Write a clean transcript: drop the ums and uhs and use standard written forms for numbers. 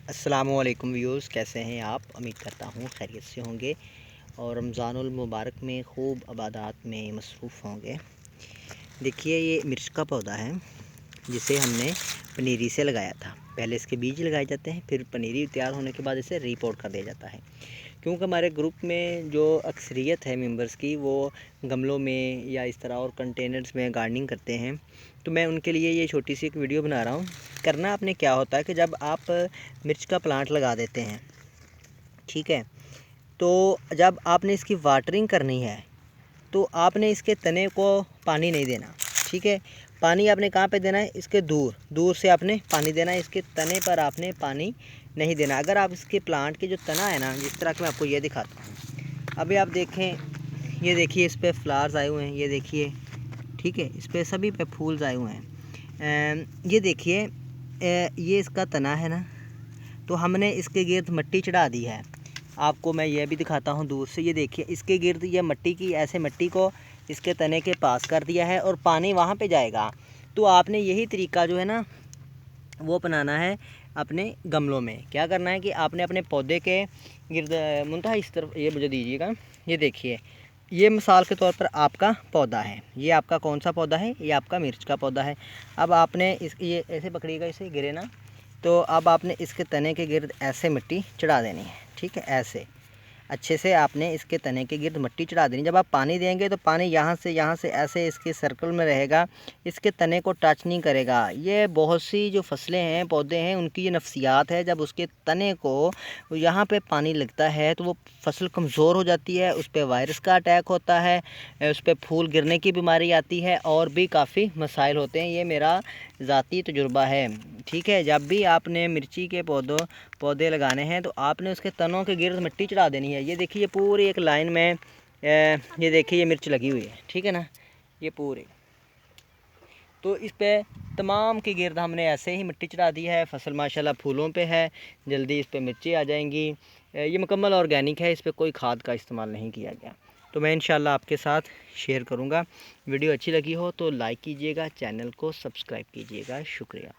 अस्सलामु अलैकुम व्यूअर्स, कैसे हैं आप। उम्मीद करता हूँ खैरियत से होंगे और रमज़ानुल मुबारक में खूब इबादत में मसरूफ़ होंगे। देखिए, ये मिर्च का पौधा है जिसे हमने पनीरी से लगाया था। पहले इसके बीज लगाए जाते हैं, फिर पनीरी तैयार होने के बाद इसे रीपोर्ट कर दिया जाता है। क्योंकि हमारे ग्रुप में जो अक्सरियत है मेंबर्स की, वो गमलों में या इस तरह और कंटेनर्स में गार्डनिंग करते हैं, तो मैं उनके लिए ये छोटी सी एक वीडियो बना रहा हूँ। करना आपने क्या होता है कि जब आप मिर्च का प्लांट लगा देते हैं, ठीक है, तो जब आपने इसकी वाटरिंग करनी है तो आपने इसके तने को पानी नहीं देना, ठीक है। पानी आपने कहाँ पे देना है, इसके दूर दूर से आपने पानी देना है, इसके तने पर आपने पानी नहीं देना। अगर आप इसके प्लांट के जो तना है ना, जिस तरह के मैं आपको ये दिखाता हूँ, अभी आप देखें, ये देखिए इस पर फ्लावर्स आए हुए हैं, ये देखिए, ठीक है, इस पर सभी पे फूल्स आए हुए हैं। ये देखिए, ये इसका तना है ना, तो हमने इसके गिर्द मिट्टी चढ़ा दी है। आपको मैं ये भी दिखाता हूँ दूर से, ये देखिए इसके गिर्द ये मिट्टी की, ऐसे मिट्टी को इसके तने के पास कर दिया है और पानी वहाँ पे जाएगा। तो आपने यही तरीका जो है ना वो अपनाना है अपने गमलों में। क्या करना है कि आपने अपने पौधे के गिर्द मुंतहा इस तरफ, ये मुझे दीजिएगा, ये देखिए, ये मिसाल के तौर पर आपका पौधा है, ये आपका कौन सा पौधा है, ये आपका मिर्च का पौधा है। अब आपने इस ये ऐसे पकड़िएगा, इसे गिरे ना, तो अब आपने इसके तने के गिर्द ऐसे मिट्टी चढ़ा देनी है, ठीक है। ऐसे अच्छे से आपने इसके तने के गिर्द मिट्टी चढ़ा देनी। जब आप पानी देंगे तो पानी यहाँ से ऐसे इसके सर्कल में रहेगा, इसके तने को टच नहीं करेगा। ये बहुत सी जो फसलें हैं, पौधे हैं, उनकी ये नफ्सियात है। जब उसके तने को यहाँ पे पानी लगता है तो वो फसल कमज़ोर हो जाती है, उस पर वायरस का अटैक होता है, उस पर फूल गिरने की बीमारी आती है और भी काफ़ी मसाइल होते हैं। ये मेरा ज़ाती तजुर्बा है, ठीक है। जब भी आपने मिर्ची के पौधे लगाने हैं तो आपने उसके तनों के गिर्द मिट्टी चढ़ा देनी है। ये देखिए, ये पूरी एक लाइन में ये देखिए ये मिर्च लगी हुई है, ठीक है ना, ये पूरी। तो इस पे तमाम के गिर्द हमने ऐसे ही मिट्टी चढ़ा दी है। फसल माशाल्लाह फूलों पे है, जल्दी इस पे मिर्ची आ जाएंगी। ये मुकम्मल ऑर्गेनिक है, इस पर कोई खाद का इस्तेमाल नहीं किया गया। तो मैं इंशाल्लाह आपके साथ शेयर करूँगा। वीडियो अच्छी लगी हो तो लाइक कीजिएगा, चैनल को सब्सक्राइब कीजिएगा। शुक्रिया।